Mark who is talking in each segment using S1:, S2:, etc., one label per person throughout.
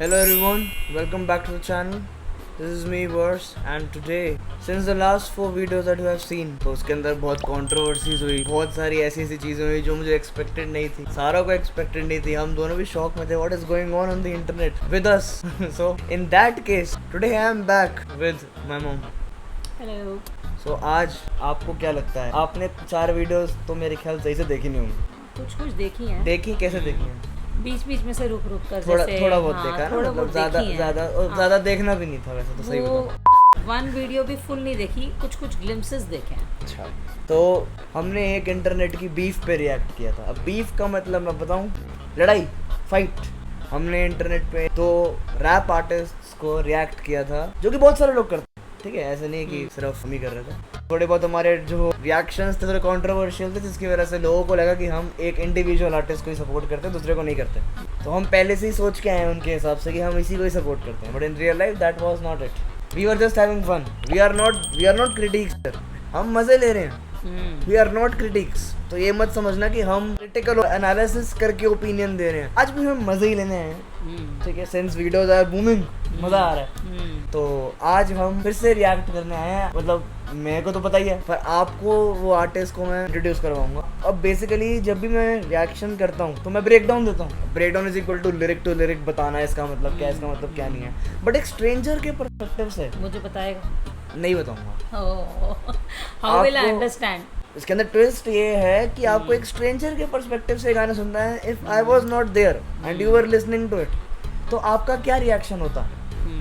S1: Hello everyone, welcome back to the channel. This is me Verse and today since the last 4 videos that you have seen तो उसके अंदर बहुत controversies हुई, बहुत सारी ऐसी चीज़ें हुई जो मुझे expected नहीं थी, सारों को expected नहीं थी, हम दोनों भी शॉक में थे what is going on the internet with us. So in that case today I am back with my mom.
S2: Hello.
S1: So आज आपको क्या लगता है, आपने 4 वीडियोस तो मेरे ख्याल सही से देखी नहीं होंगी।
S2: कुछ देखी हैं,
S1: देखी कैसे देखी हैं?
S2: बीच बीच में से रुक कर
S1: थोड़ा बहुत देखा ना, मतलब ज्यादा देखना भी नहीं था वैसे तो सही बताऊं।
S2: वन वीडियो भी फुल नहीं देखी, कुछ ग्लिम्पसेस देखे हैं।
S1: अच्छा, तो हमने एक इंटरनेट की बीफ पे रिएक्ट किया था। अब बीफ का मतलब मैं बताऊं, लड़ाई, फाइट। हमने इंटरनेट पे तो रैप आर्टिस्ट को रिएक्ट किया था जो कि बहुत सारे लोग करते हैं, ठीक है, ऐसे नहीं कि सिर्फ हम ही कर रहे थे। थोड़े बहुत हमारे जो रिएक्शंस थे थोड़े कंट्रोवर्शियल थे, जिसकी वजह से लोगों को लगा कि हम एक इंडिविजुअल आर्टिस्ट को ही सपोर्ट करते हैं, दूसरे को नहीं करते। तो हम पहले से ही सोच के आए हैं उनके हिसाब से कि हम इसी को ही सपोर्ट करते हैं, but in real life that was not it. We were just having fun, we are not critics, हम मजे ले रहे हैं, वी आर नॉट क्रिटिक्स। तो ये मत समझना कि हम क्रिटिकल एनालिसिस करके ओपिनियन दे रहे हैं, आज भी हम मजे ही लेने हैं, ठीक है। सिंस वीडियोज आर बूमिंग, मजा आ रहा है, तो आज हम फिर से रिएक्ट करने आए हैं। मतलब मेरे को तो पता ही है, पर आपको वो आर्टिस्ट को मैं इंट्रोड्यूस करवाऊंगा। अब बेसिकली जब भी मैं रिएक्शन करता हूँ तो मैं ब्रेक डाउन देता हूँ। Break down is equal to lyric बताना है, इसका मतलब क्या है, इसका मतलब क्या नहीं है, बट एक स्ट्रेंजर के पर्सपेक्टिव से।
S2: मुझे बताएगा?
S1: नहीं बताऊंगा।
S2: How will I understand?
S1: इसके अंदर ट्विस्ट ये है कि आपको एक स्ट्रेंजर के पर्सपेक्टिव से गाना सुनना है। If I was not there and you were listening to it, तो आपका क्या रिएक्शन होता,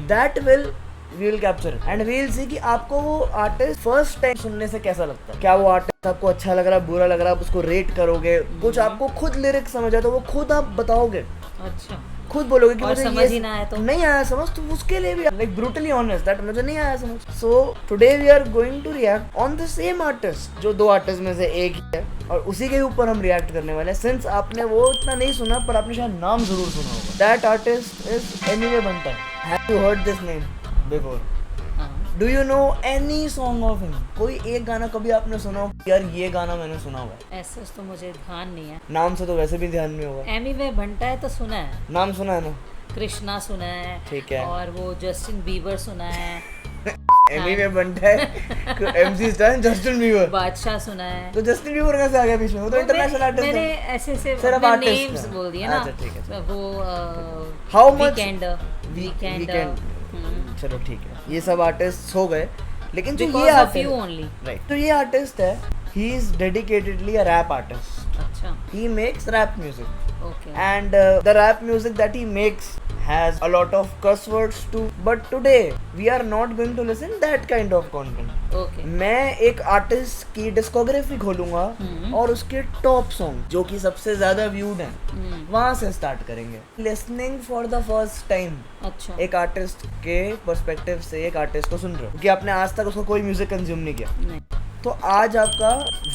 S1: that we will capture it and we will see कि आपको वो आर्टिस्ट फर्स्ट टाइम सुनने से कैसा लगता है। क्या वो आर्टिस्ट आपको अच्छा लग रहा है, बुरा लग रहा है, आप उसको रेट करोगे, कुछ आपको खुद लिरिक्स समझ आए तो वो खुद आप बताओगे।
S2: अच्छा,
S1: खुद बोलोगे कि मुझे
S2: समझ ही ना आया तो
S1: नहीं आया समझ, तो उसके लिए भी लाइक ब्रूटली ऑनेस्ट दैट मुझे नहीं आया समझ। So today we are going to react on the same artist, जो 2 आर्टिस्ट में से एक ही है, और उसी के ऊपर हम रिएक्ट करने वाले हैं। सिंस आपने वो इतना नहीं सुना, पर आपने शायद नाम जरूर सुना होगा। That artist is Emiway Bantai. Have you heard this name before? Do you know any song of him? कोई एक गाना कभी आपने सुना हो, यार ये गाना मैंने सुना हुआ है?
S2: ऐसा तो मुझे ध्यान नहीं है, नाम
S1: नाम से तो वैसे भी ध्यान नहीं होगा।
S2: एमिवे भंटा है तो सुना है,
S1: नाम सुना है ना?
S2: कृष्णा सुना है,
S1: ठीक है,
S2: और वो जस्टिन बीबर सुना है।
S1: एमिवे बंटा है, एमसी स्टार, जस्टिन बीबर,
S2: बादशाह सुना है।
S1: तो जस्टिन बीबर कैसे आ गया बीच में? वो तो इंटरनेशनल आर्टिस्ट है।
S2: मैंने ऐसे
S1: सिर्फ आर्टिस्ट
S2: नेम्स बोल दिए ना।
S1: अच्छा ठीक है।
S2: वो
S1: हाउ मच
S2: वीकेंड,
S1: चलो ठीक है, ये सब आर्टिस्ट हो गए, लेकिन जो
S2: Because
S1: ये
S2: of
S1: artist,
S2: you only.
S1: Right, तो ये आर्टिस्ट है, he is dedicatedly a rap artist.
S2: अच्छा,
S1: he makes rap music
S2: okay,
S1: and the rap music that he makes has a lot of cuss words too, but today we are not going to listen that kind of content.
S2: Okay.
S1: मैं एक artist की discography खोलूंगा और उसके top song जो कि सबसे ज्यादा व्यूड हैं वहां से स्टार्ट करेंगे। Listening for the first time,
S2: अच्छा,
S1: एक आर्टिस्ट के पर्सपेक्टिव से एक आर्टिस्ट को सुन रहे हो कि आपने आज तक उसका कोई म्यूजिक कंज्यूम नहीं किया,
S2: नहीं,
S1: तो आज आपका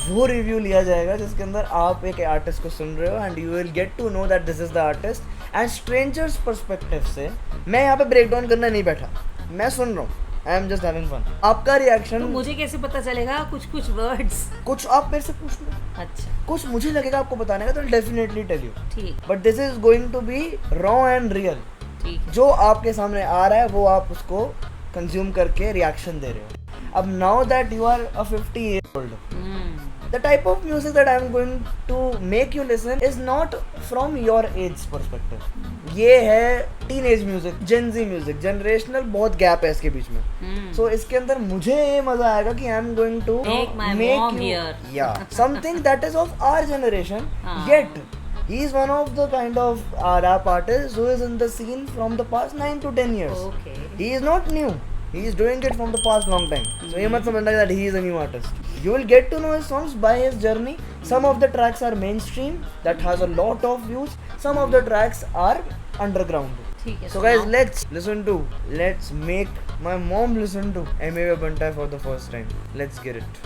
S1: वो रिव्यू लिया जाएगा जिसके अंदर आप एक आर्टिस्ट को सुन रहे हो and you will get to know that this is the artist. And strangers perspective से मैं यहाँ पे ब्रेक डाउन करने नहीं बैठा, मैं सुन रहा हूँ, I am just having fun. आपका रिएक्शन
S2: तो मुझे कैसे पता चलेगा? कुछ वर्ड्स,
S1: कुछ आप मेरे से पूछ लो,
S2: अच्छा,
S1: कुछ मुझे लगेगा आपको बताने का, तो डेफिनेटली टेल यू,
S2: ठीक,
S1: but this is going to be raw and real.
S2: ठीक,
S1: जो आपके सामने आ रहा है वो आप उसको कंज्यूम करके रिएक्शन दे रहे हो। अब now that you are a 50 year old, the type of music that I am going to make you listen is not from your age perspective. ये है teenage music, Gen Z music, generational बहुत gap है इसके बीच में। सो इसके अंदर मुझे ये मजा आएगा कि I am going to
S2: Make my mom hear.
S1: Something that is of our generation, yet he is one of the kind of rap artists who is in the scene from the past 9 to 10 years.
S2: Okay.
S1: He is not new. He is doing it from the past long time. So you must understand that he is a new artist. You will get to know his songs by his journey. Some of the tracks are mainstream that has a lot of views. Some of the tracks are underground.
S2: ठीक है।
S1: So guys, let's make my mom listen to Amiwe Bantai for the first time. Let's get it.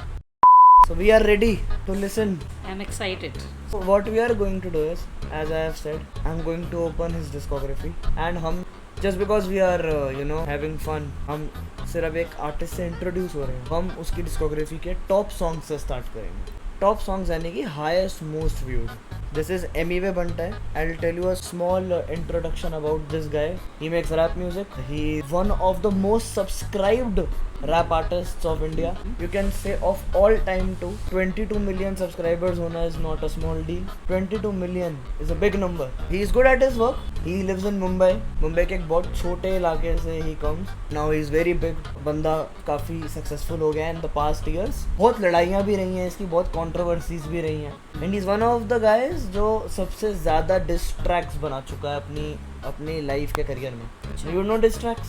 S1: So we are ready to listen.
S2: I'm excited.
S1: So what we are going to do is, as I have said, I'm going to open his discography and हम just because we are having fun, हम सिर्फ एक artist से introduce हो रहे हैं, हम उसकी डिस्कोग्राफी के टॉप सॉन्ग से स्टार्ट करेंगे। टॉप सॉन्ग्स यानी कि highest most viewed. This is Emiwe Bantai. I'll tell you a small introduction about this guy. He makes rap music. He is one of the most subscribed rap artists of India. You can say of all time too. 22 million subscribers hona is not a small deal. 22 million is a big number. He is good at his work. He lives in Mumbai. Mumbai के एक बहुत छोटे इलाके से he comes. Now he is very big. बंदा काफ़ी successful हो गया है in the past years. बहुत लड़ाइयाँ भी रही हैं इसकी, बहुत controversies भी रही हैं. And he is one of the guys जो सबसे ज़्यादा diss tracks बना चुका है अपनी लाइफ के करियर में. You know diss tracks?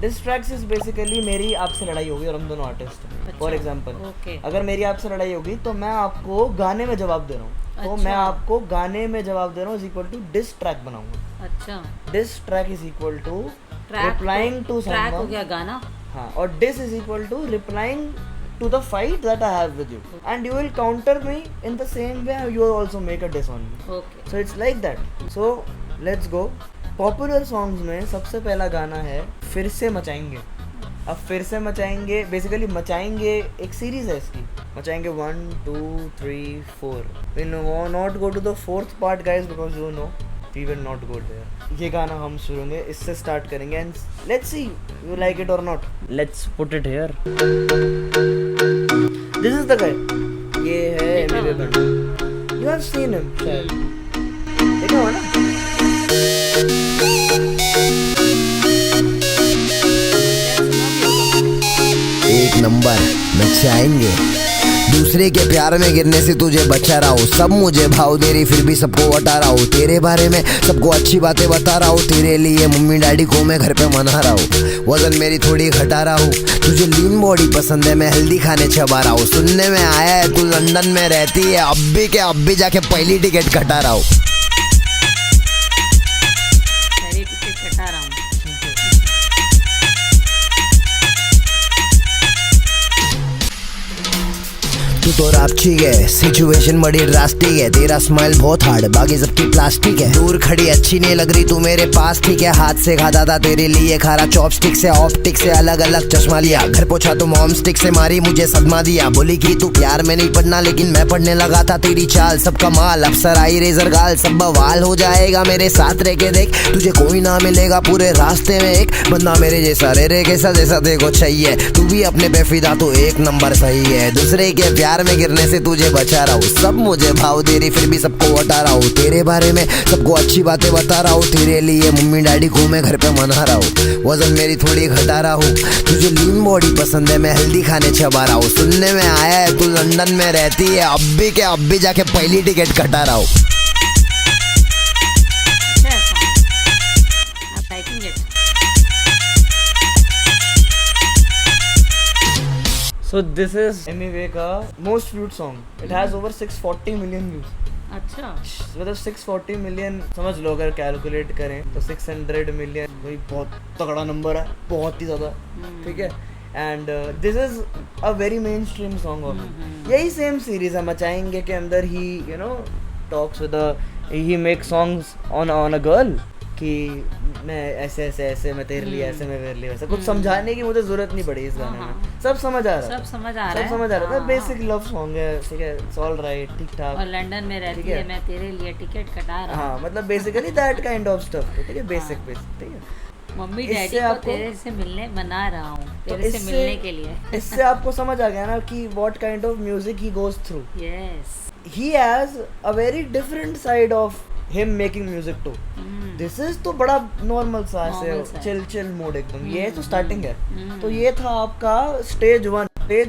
S1: Diss tracks is basically मेरी आपसे लड़ाई होगी और हम दोनों आर्टिस्ट हैं. फॉर एग्जाम्पल अगर मेरी आपसे लड़ाई होगी तो मैं आपको गाने में जवाब दे रहा हूँ. तो मैं आपको गाने में जवाब दे रहा हूँ is equal to diss track बनाऊंगा.
S2: अच्छा.
S1: Diss track is equal to replying to someone.
S2: Track हो गया गाना.
S1: हाँ, और diss is equal to replying to the fight that I have with you, and you will counter me in the same way you will also make a diss on me.
S2: Okay.
S1: So it's like that. So let's go. Popular songs में सबसे पहला गाना है फिर से मचाएंगे. अब फिर से मचाएंगे बेसिकली मचाएंगे एक सीरीज है इसकी. मचाएंगे 1 2 3 4. We will not go to the fourth part guys because you know we will not go there. ये गाना हम सुनेंगे, इससे स्टार्ट करेंगे and let's see you like it or not. Let's put it here. This is the guy. ये है Emiwe Bantai. You have seen him शायद. देखा हुआ ना?
S3: एक नंबर मचाएंगे. दूसरे के प्यार में गिरने से तुझे बचा रहा हूँ. सब मुझे भाव दे रही फिर भी सबको हटा रहा हूँ. तेरे बारे में सबको अच्छी बातें बता रहा हूँ. तेरे लिए मम्मी डैडी को मैं घर पे मना रहा हूँ. वजन मेरी थोड़ी घटा रहा हूँ. तुझे लीन बॉडी पसंद है, मैं हेल्दी खाने चबा रहा हूँ. सुनने में आया है तू लंदन में रहती है. अब भी जाके पहली टिकट कटा रहा हूँ.
S2: पहली टिकट कटा रहा हूँ.
S3: तू तो रापचिक है, सिचुएशन बड़ी ड्रास्टिक है. तेरा स्माइल बहुत हार्ड, बाकी सबकी प्लास्टिक है. दूर खड़ी अच्छी नहीं लग रही तू मेरे पास ठीक है. हाथ से खाता था तेरे लिए खारा चॉपस्टिक से. ऑप्टिक से अलग अलग चश्मा लिया. घर पहुंचा तो मॉम स्टिक से मारी मुझे सदमा दिया. बोली कि तू प्यार में नहीं पढ़ना लेकिन मैं पढ़ने लगा था. तेरी चाल सब कमाल, अफसर आई रेजर गाल. सब बवाल हो जाएगा मेरे साथ रह के देख. तुझे कोई ना मिलेगा पूरे रास्ते में एक बंदा मेरे जैसा. रे कैसा जैसा देखो चाहिए. तू भी अपने पे फिदा तो एक नंबर सही है. दूसरे के प्यार में गिरने से तुझे बचा रहा हूँ. सब मुझे भाव दे रही फिर भी सबको हटा रहा हूँ. तेरे बारे में सबको अच्छी बातें बता रहा हूँ. तेरे लिए मम्मी डैडी को मैं घर पे मना रहा हूँ. वजन मेरी थोड़ी घटा रहा हूँ. तुझे लीन बॉडी पसंद है, मैं हेल्दी खाने चबा रहा हूँ. सुनने में आया है तू लंदन में रहती है. अब भी जाके पहली टिकट कटा रहा हूँ.
S1: So this is Emiwe का most viewed song. It has over 640 million views.
S2: अच्छा.
S1: मतलब 640 मिलियन समझ लो अगर कैलकुलेट करें तो 600 मिलियन वही बहुत तगड़ा नंबर है, बहुत ही ज़्यादा. ठीक है. And this is a very mainstream song of him. यही सेम सीरीज है मचाएंगे के अंदर ही you know talks with he make songs on a girl कि मैं ऐसे मैं तेरे लिए ऐसे मैं तेरे लिए वैसे. कुछ समझाने की मुझे जरूरत नहीं पड़ी इस गाने में. सब समझ आ रहा है. बेसिक लव सॉन्ग है. ठीक है. इट्स ऑल राइट, ठीक ठाक.
S2: और लंदन में रहती है, मैं तेरे लिए टिकट कटा रहा हूँ.
S1: हाँ, मतलब basically that kind of stuff. ठीक है. बेसिक. ठीक है.
S2: मम्मी डैडी को तेरे से मिलने मना रहा हूँ, तेरे से मिलने के लिए.
S1: इससे आपको समझ आ गया ना कि what kind of music he goes through.
S2: Yes.
S1: He has a very different side of him making music too. This is तो बड़ा नॉर्मल सा ऐसे चिल मोड एकदम. ये तो स्टार्टिंग है. तो ये था आपका stage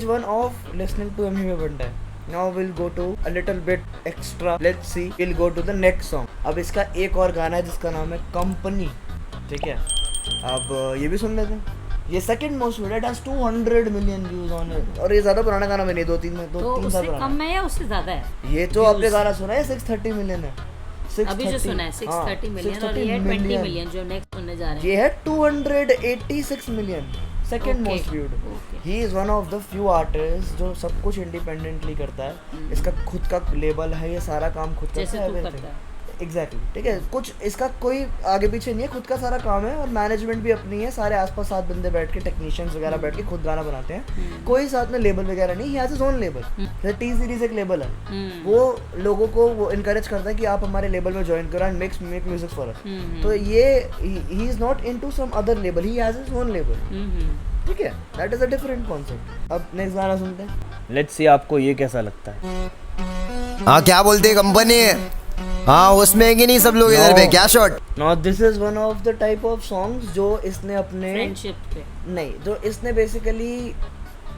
S1: one of listening to Emiwe Bantai. Now we'll go to a little bit extra. Let's see. We'll go to the next song. अब इसका एक और गाना है जिसका नाम है कंपनी. ठीक है. अब ये भी सुन लेते हैं. ये second most viewed. It has 200 million views on it. और ये ज्यादा पुराना गाना भी नहीं, 2-3 साल पुराना.
S2: कम है या उससे ज्यादा है?
S1: ये तो आपने गाना सुना है 630 मिलियन है.
S2: अभी जो सुना है 630 मिलियन और ये 20 मिलियन जो नेक्स्ट सुनने जा रहे हैं.
S1: ये है 286 million. Second most viewed. He is one of the few artist जो सब कुछ इंडिपेंडेंटली करता है. इसका खुद का लेबल है, ये सारा काम खुद करता है. एग्जैक्टली ठीक है, कुछ इसका कोई आगे पीछे नहीं है, खुद का सारा काम है और मैनेजमेंट भी अपनी है, सारे आसपास 7 बंदे बैठ के टेक्नीशियंस वगैरह बैठ के खुद गाना बनाते हैं, कोई साथ में लेबल वगैरह नहीं, ही हैज हिज ओन लेबल, जैसे टी सीरीज एक लेबल है, वो लोगों को वो इनकरेज करता है कि आप हमारे लेबल में ज्वाइन करो and make music for us. तो ये he is not into some other label, he has his own label, ठीक है, that is a different concept. अब नेक्स्ट गाना सुनते हैं, लेट्स सी आपको ये कैसा लगता है।
S3: हाँ क्या बोलते कंपनी, हाँ उसमें कि नहीं सब लोग इधर पे क्या shot.
S1: Now this is one of the type of songs जो इसने अपने
S2: फ्रेंडशिप पे
S1: नहीं, जो इसने basically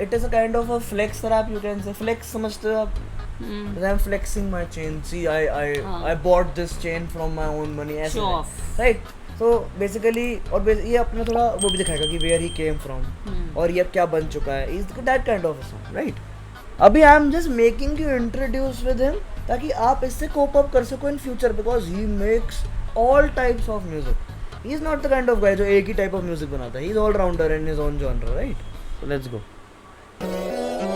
S1: it is a kind of a flex rap, you can say flex, समझते हो आप? I'm flexing my chain, see I bought this chain from my own money, ऐसे
S2: Show
S1: है,
S2: off.
S1: right? So basically और ये अपना थोड़ा वो भी दिखाएगा कि where he came from और ये अब क्या बन चुका है, is that kind of a song, right? अभी आई am just making you introduce with him ताकि आप इससे कोप अप कर सको in future, because he makes all types of music, he is not the kind of guy जो एक ही type of music बनाता है, he is all rounder in his own genre, right? So let's go.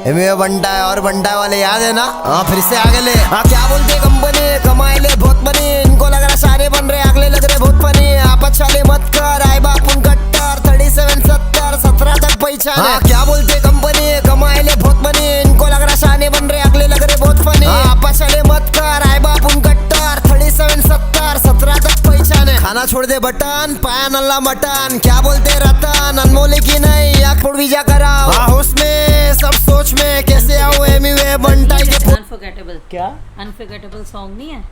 S3: में बंटा है और बंटा वाले याद है ना, हाँ फिर से आगे ले। हाँ क्या बोलते कंपनी, कमाए ले बहुत बनी, इनको लग रहा सारे बन रहे, अगले लग रहे बहुत फनी, आप अच्छा ले मत कर, आए बापुन कट्टर 37 70 17 तक पहचान। हाँ क्या बोलते कंपनी, कमाए ले बहुत बनी, इनको लग रहा शाने बन रहे, अगले लग रहे बहुत फनी, आप अच्छा ले मत कर, आए बापुन कट्टर 37 70 17 तक पहचान है। खाना छोड़ दे बटन, पाया नल्ला मटन, क्या बोलते रतन, अनमोले की नहीं आँख फोड़ भी जा कराओ, हाँ उसमें सब सोच में कैसे आओ एमीवे बंटाई के।
S2: अनफॉरगेटेबल,
S1: क्या
S2: अनफॉरगेटेबल सॉन्ग नहीं है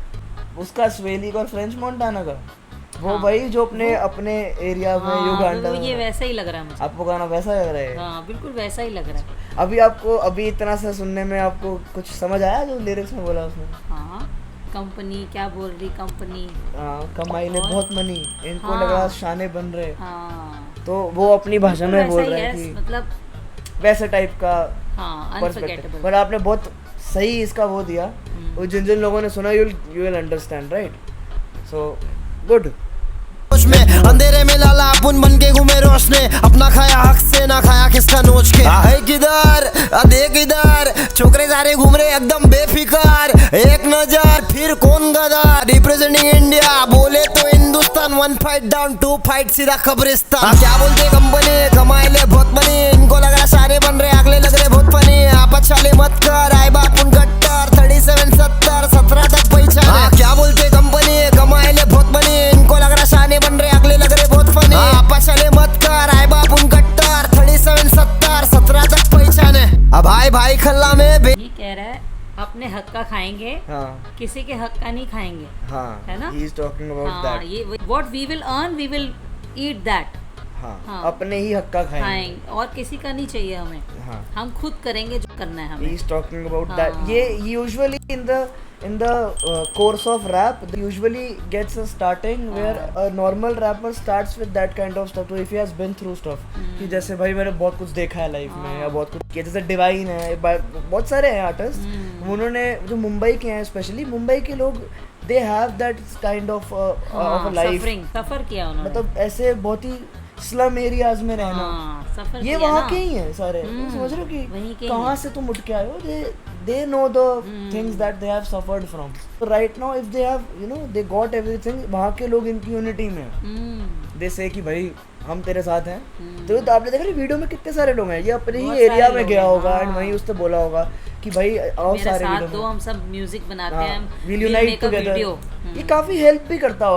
S1: उसका स्वेली का और फ्रेंच मोंटाना का वो भाई जो अपने एरिया में युगांडा
S2: वो ये वैसा ही लग रहा है मुझे,
S1: आपको गाना वैसा लग रहा है?
S2: हाँ बिल्कुल वैसा ही लग रहा है।
S1: अभी इतना सा सुनने में आपको कुछ समझ आया जो लिरिक्स में बोला उसने?
S2: हाँ कंपनी क्या बोल रही, कंपनी
S1: कमाई ले बहुत मनी, इनको लग रहा शाने बन रहे,
S2: हाँ
S1: तो वो अपनी भाषा में बोल रहे हैं कि
S2: मतलब
S1: वैसे टाइप का
S2: अनफॉरगेटेबल।
S1: बट आपने बहुत सही इसका वो दिया, वो जिन लोगों ने सुना you will understand, right? So good.
S3: में अंधेरे में लाला अपुन बन के घूमे रोशने, अपना खाया हक से ना खाया किसका नोच के, है किधर देख इधर, छोकरे सारे घूम रहे एकदम बेफिकर, एक नजर फिर कौन गदर, रिप्रेजेंटिंग इंडिया बोले तो हिंदुस्तान, 1 फाइट डाउन 2 फाइट सीधा कब्रिस्तान। क्या बोलते कंपनी, कमाए ले बहुत बनी, इनको लग रहा सारे बन रहे, अगले लग रहे बहुत फनी, आप अच्छा ले मत कर, आए बापुन कट्टर 37 70 17 तक पहचान। क्या बोलते कंपनी, कमाए ले बहुत बनी, इनको लग रहा शाने बन रहे, अगले लग रहे बहुत फनी, आप चले मत कर, आए बापुन कट्टर 37 70 17 तक पहचान है। अब भाई खल्ला में
S2: ये कह रहा है अपने हक का खाएंगे,
S1: हाँ
S2: किसी के हक का नहीं खाएंगे,
S1: हाँ
S2: है ना?
S1: He is talking about that,
S2: ये what we will earn we will eat that,
S1: हाँ अपने ही हक का खाएंगे
S2: और किसी का नहीं चाहिए हमें,
S1: हाँ
S2: हम खुद करेंगे जो करना है हमें।
S1: he is talking about that। ये usually in the course of rap usually gets a starting where a normal rapper starts with that kind of stuff, so if he has been through stuff कि जैसे भाई मैंने बहुत कुछ देखा है life में या बहुत कुछ किया, जैसे डिवाइन है, बहुत सारे हैं आर्टिस्ट, उन्होंने जो मुंबई के हैं, स्पेशली मुंबई के लोग, they have that kind of a life,
S2: सफर किया उन्होंने,
S1: मतलब ऐसे बहुत ही स्लम एरियाज में रहना,
S2: सफर
S1: ये वहाँ के ही हैं सारे, समझ रहे हो कि कहाँ से तुम उठ के आए हो, they know the things that they have suffered from, so right now if they have they got everything, वहाँ के लोग इनकी यूनिटी में they say कि भाई हम तेरे साथ हैं, तो आपने देखा वीडियो में कितने सारे लोग हैं, ये अपने ही एरिया में गया होगा एंड वहीं उससे बोला होगा कि भाई आओ सारे वीडियो में,
S2: हम सब म्यूजिक बनाते हैं,
S1: विल यूनाइट टुगेदर। ये काफी हेल्प भी करता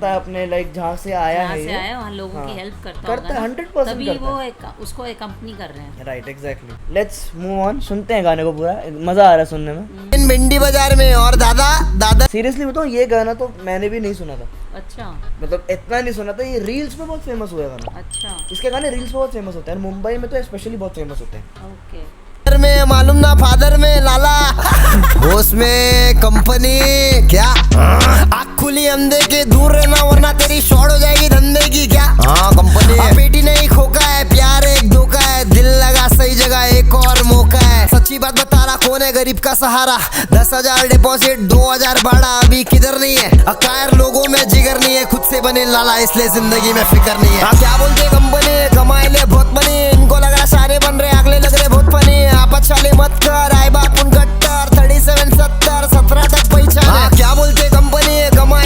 S1: है अपने लाइक जहाँ से आया है,
S2: से आया वहाँ लोगों की हेल्प करता
S1: है 100%,
S2: तभी वो उसको एकम्पनी कर रहे हैं,
S1: right? Exactly. Let's move on, सुनते हैं गाने को पूरा, मजा आ रहा है सुनने में।
S3: भिंडी बाजार में और दादा
S1: सीरियसली बताऊं, ये गाना तो मैंने भी नहीं सुना था,
S2: अच्छा
S1: मतलब इतना नहीं सुना था, ये रील्स में बहुत फेमस हुआ गाना,
S2: अच्छा
S1: इसके गाने रील्स में बहुत फेमस होते हैं, मुंबई में तो स्पेशली बहुत फेमस होते हैं।
S2: ओके
S3: में मालूम ना फादर में लाला, बॉस में कंपनी क्या, आँख खुली अंधे के दूर रहना वरना तेरी शॉर्ट हो जाएगी धंधे की क्या, हाँ कंपनी बेटी नहीं खोका है, प्यार एक धोखा है, दिल लगा सही जगह एक और मौका है, सच्ची बात बता रहा कौन है गरीब का सहारा, 10,000 डिपॉजिट 2,000 भाड़ा, अभी किधर नहीं है, अकायर लोगों में जिगर नहीं है, खुद से बने लाला इसलिए जिंदगी में फिक्र नहीं है। क्या बोलते कंपनी, कमाए ले बहुत बनी, इनको लग रहा सारे बन रहे, अगले लग रहे बहुत फनी, आप अच्छा ले मत कर, आए बापुन कट्टर 37 70 17 तक पहचान। क्या बोलते कंपनी, कमाए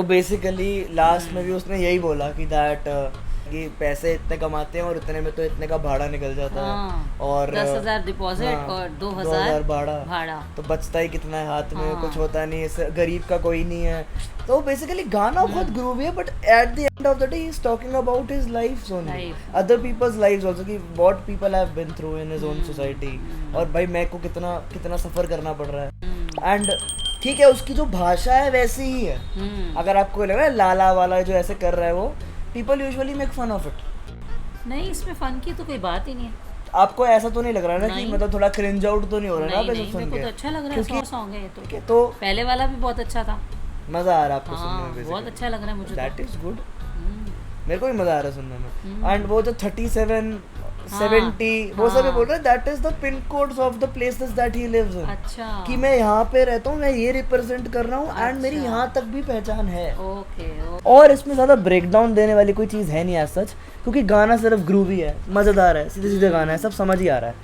S1: बेसिकली लास्ट में भी उसने यही बोला कि दैट कि पैसे इतने कमाते हैं और इतने में तो इतने का भाड़ा निकल जाता है और
S2: 10,000 डिपॉजिट और 2,000 भाड़ा
S1: तो बचता ही कितना है हाथ में, कुछ होता नहीं है, गरीब का कोई नहीं है। तो बेसिकली गाना बहुत ग्रूवी है, but at the end of the day he is talking about his life only, other peoples lives also, कि what people have been through in his own society, और भाई मैं को कितना कितना सफर करना पड़ रहा है। एंड ठीक है, उसकी जो भाषा है वैसी ही है। अगर आपको लग रहा है लाला वाला जो ऐसे कर रहा है वो, people usually make fun of it.
S2: नहीं, इसमें फन की तो कोई बात ही नहीं है।
S1: आपको ऐसा तो नहीं लग रहा ना कि मतलब थोड़ा क्रिंज आउट तो नहीं हो रहा ना
S2: नहीं,
S1: सुन के?
S2: तो अच्छा लग रहा है, सॉन्ग है ये
S1: तो
S2: पहले वाला भी बहुत अच्छा था,
S1: मजा आ रहा है आपको सुनने में?
S2: बहुत अच्छा लग रहा है मुझे।
S1: दैट इज गुड, मेरे को भी मजा आ रहा है सुनने में। एंड वो जो 37 70 वो सब बोल रहे हैं, that is the pin codes of the places that he lives in.
S2: अच्छा,
S1: कि मैं यहाँ पे रहता हूँ, मैं ये रिप्रेजेंट कर रहा हूँ, एंड मेरी यहाँ तक भी पहचान है।
S2: ओके।
S1: और इसमें ज्यादा ब्रेकडाउन देने वाली कोई चीज है नहीं एज सच, क्योंकि गाना सिर्फ ग्रूवी है, मजेदार है, सीधे सीधे गाना है, सब समझ ही आ रहा है।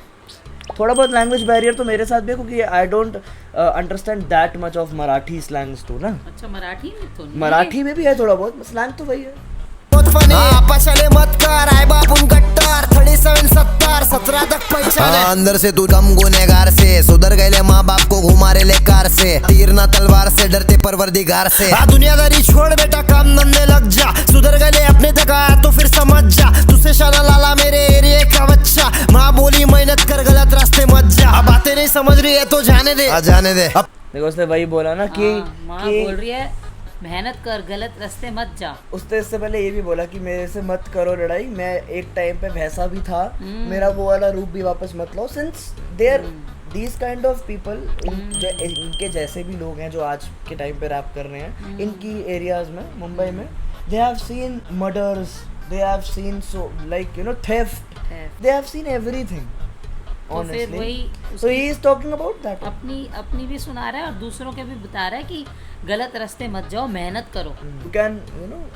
S1: थोड़ा बहुत लैंग्वेज बैरियर तो मेरे साथ भी है, क्योंकि I don't understand that much of Marathi slangs too ना।
S2: अच्छा, मराठी में तो नहीं,
S1: मराठी में भी है थोड़ा बहुत, स्लैंग तो वही है।
S3: पछले मत कर आए बापून कट्टर 37 70 17 तक पहचान है। अंदर से तू दम गुनेगार से सुधर गए माँ बाप को घुमा रे ले कार से, तीर ना तलवार से डरते परवरदिगार से। दुनियादारी छोड़ बेटा काम धंधे लग जा, सुधर गए अपने तक आया तो फिर समझ जा, तुझसे शाना लाला मेरे एरिया का बच्चा। माँ बोली मेहनत कर गलत रास्ते मत जा, अब बातें नहीं समझ रही है तो जाने दे, जाने दे।
S1: देखो उसने वही बोला ना कि
S2: माँ बोल रही है मेहनत कर गलत रास्ते मत जा।
S1: उसने इससे पहले ये भी बोला कि मेरे से मत करो लड़ाई, मैं एक टाइम पे वैसा भी था, मेरा वो वाला रूप भी वापस मत लो। Since there these kind of people, इनके जैसे भी लोग हैं जो आज के टाइम पे रैप कर रहे हैं इनकी एरियाज में, मुंबई में, they have seen murders, they have seen so like you know theft, they have seen everything.
S2: तो फिर वही
S1: so he is talking about that,
S2: अपनी भी सुना रहा है और दूसरों के भी बता रहा है कि गलत रास्ते मत जाओ, मेहनत करो।
S1: you can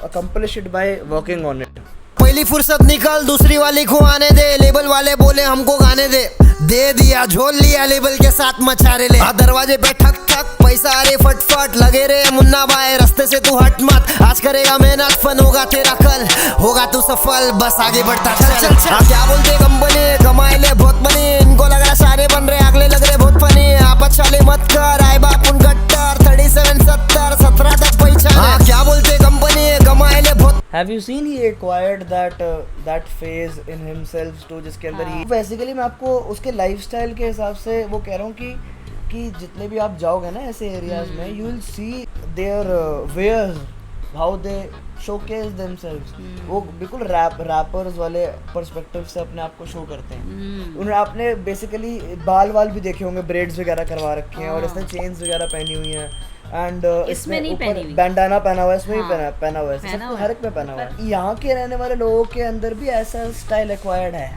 S1: accomplish it by working on it।
S3: पहली फुर्सत निकल दूसरी वाली को आने दे, लेबल वाले बोले हमको गाने दे दिया झोल लिया लेबल के साथ मचारे ले। दरवाजे पे ठक ठक पैसा आ रे फटफट लगे रे मुन्ना भाई, रास्ते से तू हट मत, आज करेगा मेहनत फन होगा तेरा कल, होगा तू सफल, बस आगे बढ़ता चल। क्या बोलते कंपनी कमाए ले बहुत बनी, इनको लग रहा सारे बन रहे अगले लग रहे बहुत फनी। आप चले मत कर आए बाप उन गट्टर 37 70 17 तक पहचान। क्या बोलते कंपनी कमाए ले बहुत।
S1: Have you seen he acquired that phase in himself too, जिसके अंदर ही बेसिकली मैं आपको उसके लाइफस्टाइल के हिसाब से वो कह रहा हूँ कि जितने भी आप जाओगे ना ऐसे एरियाज में, you will see their wares, how they showcase themselves। वो बिल्कुल रैपर्स वाले पर्सपेक्टिव से अपने आप को शो करते हैं। उन्होंने आपने बेसिकली बाल भी देखे होंगे, ब्रेड्स वगैरह करवा रखे हैं, और इसने चेन्स वगैरह पहनी हुई हैं, एंड
S2: इसमें नहीं पहनी हुई,
S1: बैंडाना पहना हुआ है, इसमें भी पहना हुआ है, सबको हर एक में पहना हुआ है। यहाँ के रहने वाले लोगों के अंदर भी ऐसा स्टाइल एक्वायर्ड है।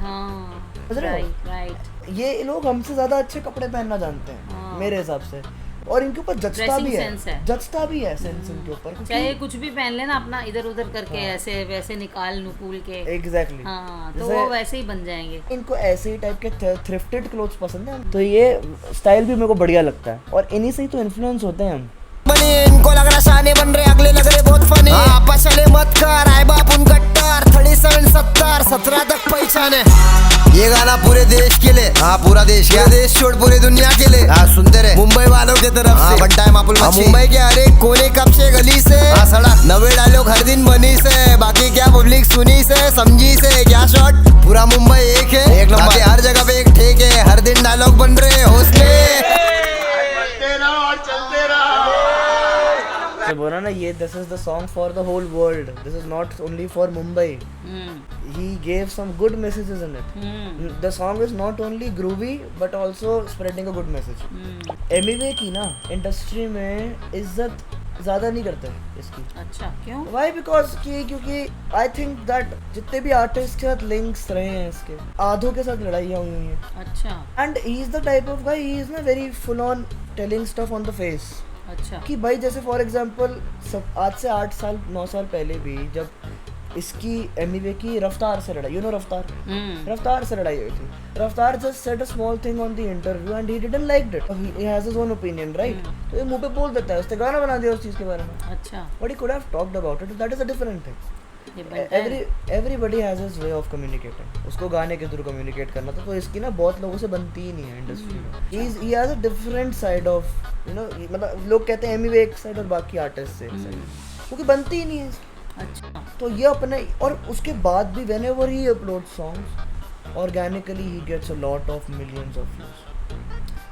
S2: राइट,
S1: ये लोग हमसे ज्यादा अच्छे कपड़े पहनना जानते हैं मेरे हिसाब से, और इनके ऊपर जचता भी है सेंस इनके ऊपर,
S2: चाहे कुछ भी पहन लेना अपना इधर उधर करके, ऐसे वैसे निकाल नुकूल के।
S1: एग्जैक्टली,
S2: तो वो वैसे ही बन जाएंगे।
S1: इनको ऐसे ही टाइप के थ्रिफ्टेड क्लोथ्स पसंद है, तो ये स्टाइल भी मेरे को बढ़िया लगता है, और इन्हीं से ही तो इन्फ्लुएंस होते हैं हम।
S3: इनको लग रहा शाने बन रहे अगले लग रहे बहुत फनी। पछले मत कर आए बाप उन गट्टर 37 70 17 तक पहचान है। ये गाना पूरे देश के लिए, हाँ पूरा देश, क्या देश छोड़ पूरी दुनिया के लिए। हाँ सुनते रहे मुंबई वालों की तरफ से बनता है मापुल मच्छी। मुंबई के हर एक कोने कब से गली से सड़क 90 डायलॉग हर दिन बनी से, बाकी क्या पब्लिक सुनी से समझी से, क्या शॉट पूरा मुंबई एक है, एक नंबर हर जगह पे एक ठेक है, हर दिन डायलॉग बन रहे हौसले।
S1: बोला ना ये this is the song for the whole world, this is not only for Mumbai. he gave some good messages in it. The song is not only groovy but also spreading a good message. MEV की ना industry में इज्जत ज़्यादा नहीं करते इसकी।
S2: अच्छा, क्यों?
S1: Why? Because क्योंकि I think that जितने भी आर्टिस्ट के साथ लिंक्स रहे हैं इसके, आधों के साथ लड़ाइयाँ हुई हैं।
S2: अच्छा।
S1: And he is the type of guy, he is ना very full on telling stuff on the face.
S2: अच्छा।
S1: कि भाई जैसे फॉर एग्जांपल आज से 8 साल 9 साल पहले भी जब इसकी एमिवे की रफ्तार से लड़ाई, रफ्तार
S2: हम्म
S1: रफ्तार से लड़ाई हुई थी। रफ्तार just said a small thing on the interview and he didn't like it, he has his own opinion right, तो ये मुंह पे बोल देता है, उसने गाना बना दिया उस चीज के बारे में,
S2: अच्छा
S1: but he could have talked about it, that is a different thing.
S2: ये बनता है।
S1: Everybody has his way of communicating, उसको गाने के थ्रू कम्युनिकेट करना था, तो इसकी ना बहुत लोगों से बनती ही नहीं है इंडस्ट्री में। ही has a different side of मतलब लोग कहते हैं एमिवे एक साइड और बाकी आर्टिस्ट से एक साइड, क्योंकि बनती ही नहीं है।
S2: अच्छा
S1: तो ये अपने, और उसके बाद भी whenever he uploads songs organically he gets a lot of millions of views,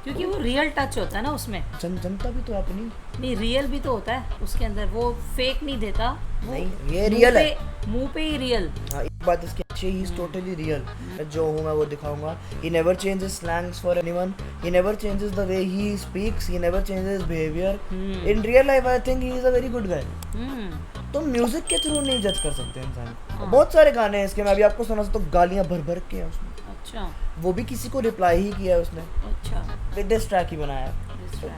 S2: क्योंकि वो रियल टच होता है ना उसमें।
S1: जनता भी तो अपनी
S2: नहीं रियल भी तो होता है उसके अंदर, वो फेक नहीं देता, वो
S1: नहीं, ये
S2: मुंह
S1: रियल
S2: पे-
S1: है।
S2: मुंह पे ही रियल।
S1: हाँ, एक बात इसकी अच्छी है, he is totally real, जो हूँ मैं वो दिखाऊंगा, he never changes slangs for anyone, he never changes the way he speaks, he never changes his behavior, in real life I think he is a very good guy। तो music के through नहीं जज कर सकते इंसान को। बहुत सारे गाने हैं इसके, मैं अभी आपको सुना सकता हूँ, गालियाँ भर भर के हैं उसमें,
S2: अच्छा
S1: वो भी किसी को रिप्लाई ही किया है उसने,
S2: अच्छा
S1: डिस ट्रैक ही बनाया है।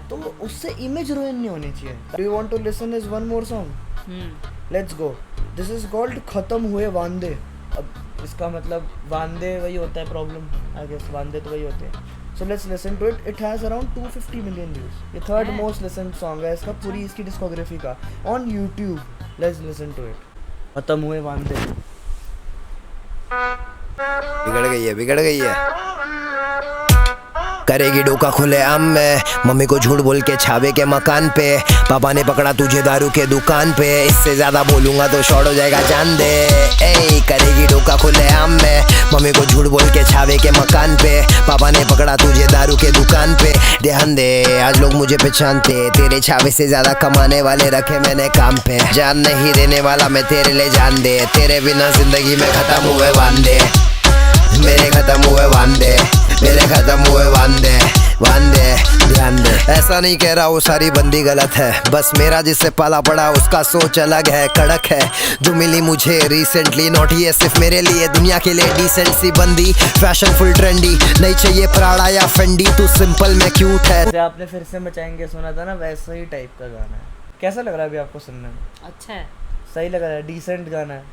S1: तो उससे इमेज रुइन नहीं होनी चाहिए। Do you want to listen is one more song, let's go. This is called Khatam Hue वांदे। अब इसका मतलब वांदे वही होता है, प्रॉब्लम आई गेस, वांदे तो वही होते हैं। So let's listen to it, it has around 250 million views, ये थर्ड मोस्ट लिसन सॉन्ग है इसका पूरी इसकी डिस्कोग्राफी का on YouTube. Let's listen to it, Khatam Hue वांदे।
S3: बिगड़ गई है करेगी डोका खुले आम में, मम्मी को झूठ बोल के छावे के मकान पे, पापा ने पकड़ा तुझे दारू के दुकान पे, इससे ज्यादा बोलूंगा तो शॉर्ट हो जाएगा जान दे। ए करेगी डोका खुले आम में, मम्मी को झूठ बोल के छावे के मकान पे, पापा ने पकड़ा तुझे दारू के दुकान पे, ध्यान दे आज लोग मुझे पहचानते, तेरे छावे से ज्यादा कमाने वाले रखे मैंने काम पे, जान नहीं देने वाला मैं तेरे लिए जान दे, तेरे बिना जिंदगी में खत्म हुए वांदे, मेरे खत्म हुए वांदे, मेरे खत्म हुए वांदे, वांदे ध्यान दे। ऐसा नहीं कह रहा वो सारी बंदी गलत है, बस मेरा जिससे पाला पड़ा उसका सोच अलग है, कड़क है जो मिली मुझे रिसेंटली, नॉट ये सिर्फ मेरे लिए, दुनिया के लिए डिसेंट सी बंदी, फैशन फुल ट्रेंडी, नहीं चाहिए प्राड़ा या फेंडी, तू सिंपल में क्यूट है।
S1: जैसे आपने फिर से मचाएंगे सुना था ना, वैसा ही टाइप का गाना है। कैसा लग रहा है अभी आपको सुनने में?
S2: अच्छा है,
S1: सही लग रहा है, डिसेंट गाना है,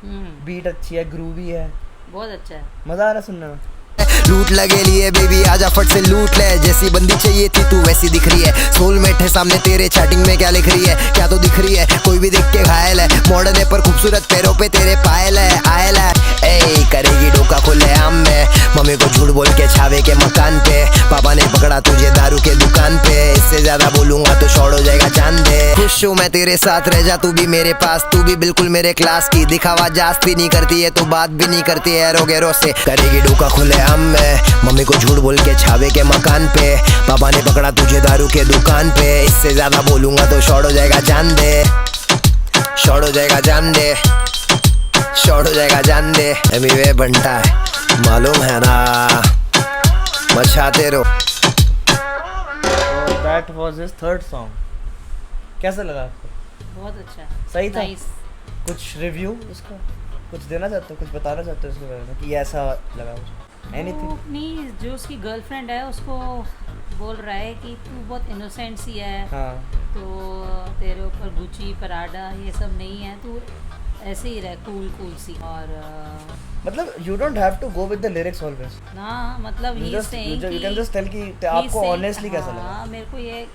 S1: बीट अच्छी है, ग्रूवी है,
S2: बहुत अच्छा है,
S1: मजा आ रहा है सुनने में।
S3: लूट लगे लिए बेबी आजा फट से लूट ले, जैसी बंदी चाहिए थी तू वैसी दिख रही है, सोलमेट है सामने तेरे चैटिंग में क्या लिख रही है, क्या तो दिख रही है कोई भी देख के घायल है, मॉडर्न है पर खूबसूरत पैरों पे तेरे पायल है, आयल है। ए करेगी डोका खुले आम में, मम्मी को झूठ बोल के छावे के मकान पे, पापा ने पकड़ा तुझे दारू के दुकान पे, इससे ज्यादा बोलूंगा तो शॉर्ट हो जाएगा जान दे। खुश हूँ मैं तेरे साथ, रह जा तू भी मेरे पास, तू भी बिल्कुल मेरे क्लास की, दिखावा जास्ती नहीं करती है तो बात भी नहीं करती है एरो गैरो से, करेगी डोका खुले आम में, मम्मी को झूठ बोल के छावे के मकान पे, पापा ने पकड़ा तुझे दारू के दुकान पे, इससे ज्यादा बोलूंगा तो शॉर्ट हो जाएगा जान दे, शॉर्ट हो जाएगा जान दे, शॉर्ट हो जाएगा जान दे। एमिवे बनता है मालूम है ना, मचाते रहो।
S1: That was his third song. कैसा लगा आपको?
S2: बहुत अच्छा,
S1: सही था?
S2: नाइस।
S1: कुछ रिव्यू उसका कुछ देना चाहते हो, कुछ बताना चाहते हो उसके बारे में कि ऐसा लगा मुझे?
S2: वो
S1: एनीथिंग?
S2: अपनी जो उसकी गर्लफ्रेंड है उसको बोल रहा है कि तू बहुत इनोसेंट सी है,
S1: हाँ,
S2: तो तेरे ऊपर गुची पराडा ये सब नहीं है, तू ऐसे ही रह कूल सी, और
S1: मतलब you don't have to go with the lyrics always,
S2: ना मतलब
S1: you
S2: he
S1: just
S2: saying
S1: you can
S2: कि
S1: just tell कि
S2: he's
S1: आपको
S2: saying-
S1: ऑनेस्टली कैसा लगा?
S2: हाँ, मेरे को ये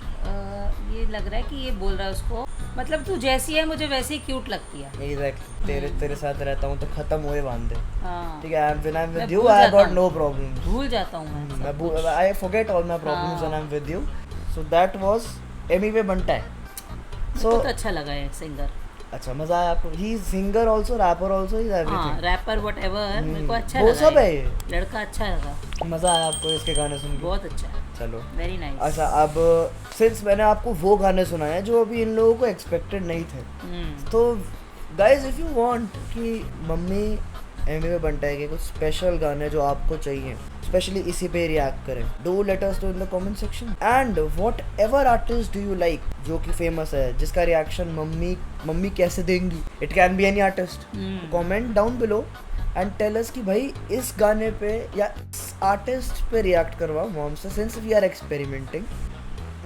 S2: लग रहा है कि ये बोल रहा है उसको, मतलब तू जैसी है मुझे वैसी ही क्यूट लगती है।
S1: एग्जैक्टली, तेरे साथ रहता हूँ तो खत्म हुए वांदे,
S2: हाँ,
S1: ठीक है, व्हेन आई एम
S2: मैं
S1: विद यू
S2: भूल
S1: आई
S2: जाता
S1: गॉट
S2: हूँ।
S1: नो प्रॉब्लम्स,
S2: भूल जाता हूँ मैं सब कुछ।
S1: I forget all my problems when I am with you. So that was Emiway बनता है।
S2: तो अच्छा लगा है सिंगर,
S1: अच्छा मजा आया आपको? He singer also, rapper also, he is
S2: हाँ
S1: एवरीथिंग,
S2: रैपर व्हाटएवर, मेरे को अच्छा
S1: वो
S2: लगा
S1: सब है
S2: ये।
S1: ये।
S2: लड़का अच्छा लगा,
S1: मजा आया आपको इसके गाने सुन के?
S2: बहुत अच्छा,
S1: चलो
S2: वेरी नाइस।
S1: अच्छा, अब सिंस मैंने आपको वो गाने सुनाए जो अभी इन लोगों को एक्सपेक्टेड नहीं थे, तो गाइज इफ यू वांट कि मम्मी एमिवे बनता है कि कुछ स्पेशल गाने जो आपको चाहिए, स्पेशली इसी पे रिएक्ट करें, do let us know in the comment section. And whatever artist do you like जो कि फेमस है, जिसका रिएक्शन मम्मी कैसे देंगी, it can be any artist, comment down below and tell us कि भाई इस गाने पे या इस आर्टिस्ट पे रिएक्ट करवाओ मॉम से, since we are experimenting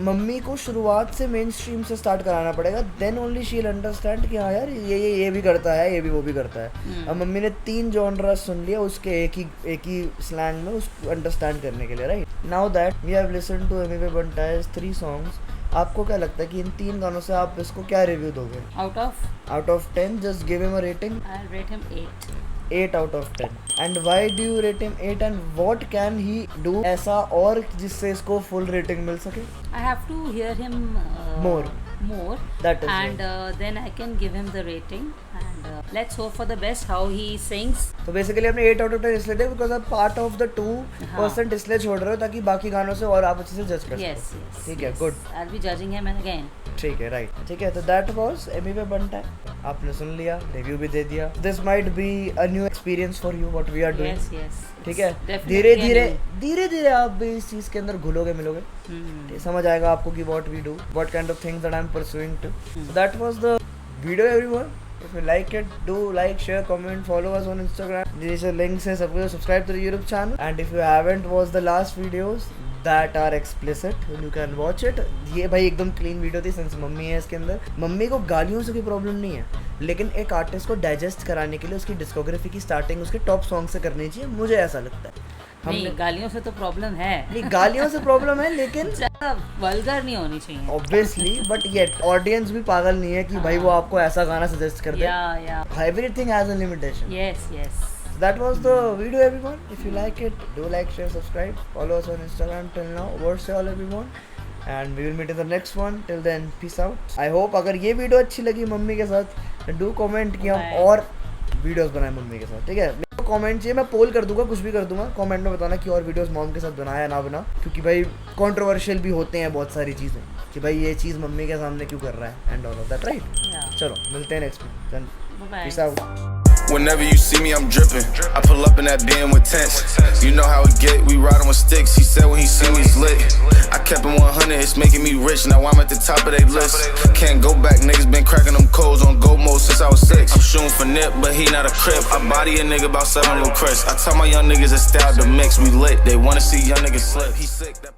S1: mummy को शुरुआत से मेन स्ट्रीम से स्टार्ट कराना पड़ेगा, then only she will understand कि हाँ यार ये भी करता है, ये भी वो भी करता है। अब मम्मी ने 3 जॉनरा सुन लिया उसके एक ही स्लैंग में उसको अंडरस्टैंड करने के लिए, right. Now that we have listened to Emiway Bantai's 3 songs, आपको क्या लगता है कि इन 3 गानों से आप इसको क्या रिव्यू दोगे? Out of 10 just give him a rating.
S2: I'll rate him 8.
S1: 8 out of 10. And why do you rate him 8 and what can he do ऐसा और जिससे इसको full rating मिल सके?
S2: I have to hear him
S1: More. That is
S2: and then I can give him the rating and let's hope for the best how he sings.
S1: तो basically आपने 8 out of 10 इसलिए दिया because आप part of the 2% इसलिए छोड़ रहे हो ताकि बाकी गानों से और आप अच्छे से जज कर सको।
S2: Yes.
S1: ठीक है, good.
S2: I'll be judging him again.
S1: ठीक है, राइट। ठीक है, तो that was Emiway Bantai, आपने सुन लिया, रिव्यू भी दे दिया। This might be a new experience for you what we are doing.
S2: Yes.
S1: ठीक है,
S2: Definitely
S1: धीरे धीरे आप भी इस चीज के अंदर घुलोगे मिलोगे, समझ आएगा आपको कि what we do, what kind of things that I am pursuing to. That was the video everyone. If you like it, do like, share, comment, follow us on Instagram. These are links है सब कुछ, subscribe to the YouTube channel. And if you haven't watched the last videos that are explicit, you can watch it. ये भाई एकदम clean video थी, since mummy है इसके अंदर। मम्मी को गालियों से कोई प्रॉब्लम नहीं है, लेकिन एक आर्टिस्ट को डाइजेस्ट कराने के लिए उसकी डिस्कोग्राफी की स्टार्टिंग उसके टॉप सॉन्ग से करनी चाहिए, मुझे ऐसा लगता है।
S2: नहीं, गालियों से तो प्रॉब्लम है।
S1: नहीं, गालियों से प्रॉब्लम है लेकिन
S2: ज़्यादा वल्गर नहीं होनी चाहिए
S1: ऑब्वियसली, बट ये ऑडियंस भी पागल नहीं है कि भाई वो आपको ऐसा गाना सजेस्ट कर दे। Everything has a limitation.
S2: Yes
S1: That was the video everyone. If you like it, do like, share, subscribe, follow us on Instagram. Till now, words say all everyone, and we will meet in the next one. Till then, peace out. I hope अगर ये video अच्छी लगी mummy के साथ, do comment कि हम और videos बनाएं मम्मी के साथ, ठीक है। मेरे को कमेंट चाहिए, मैं पोल कर दूंगा, कुछ भी कर दूंगा, कमेंट में बताना कि और वीडियोस मॉम के साथ बनाया ना बना, क्योंकि भाई कंट्रोवर्शियल भी होते हैं बहुत सारी चीज़ें कि भाई ये चीज़ मम्मी के सामने क्यों कर रहा है and all of that, right. चलो मिलते हैं नेक्स्ट में, peace out.
S4: Whenever you see me, I'm dripping. I pull up in that BM with tents. You know how it get, we riding with sticks. He said when he see me, it's lit. I kept him 100, it's making me rich. Now I'm at the top of their list. Can't go back, niggas been cracking them codes on go mode since I was 6. I'm shooting for Nip, but he not a crip. I body a nigga about 7 little Chris. I tell my young niggas it's style to mix, we lit. They wanna see young niggas slip. He sick.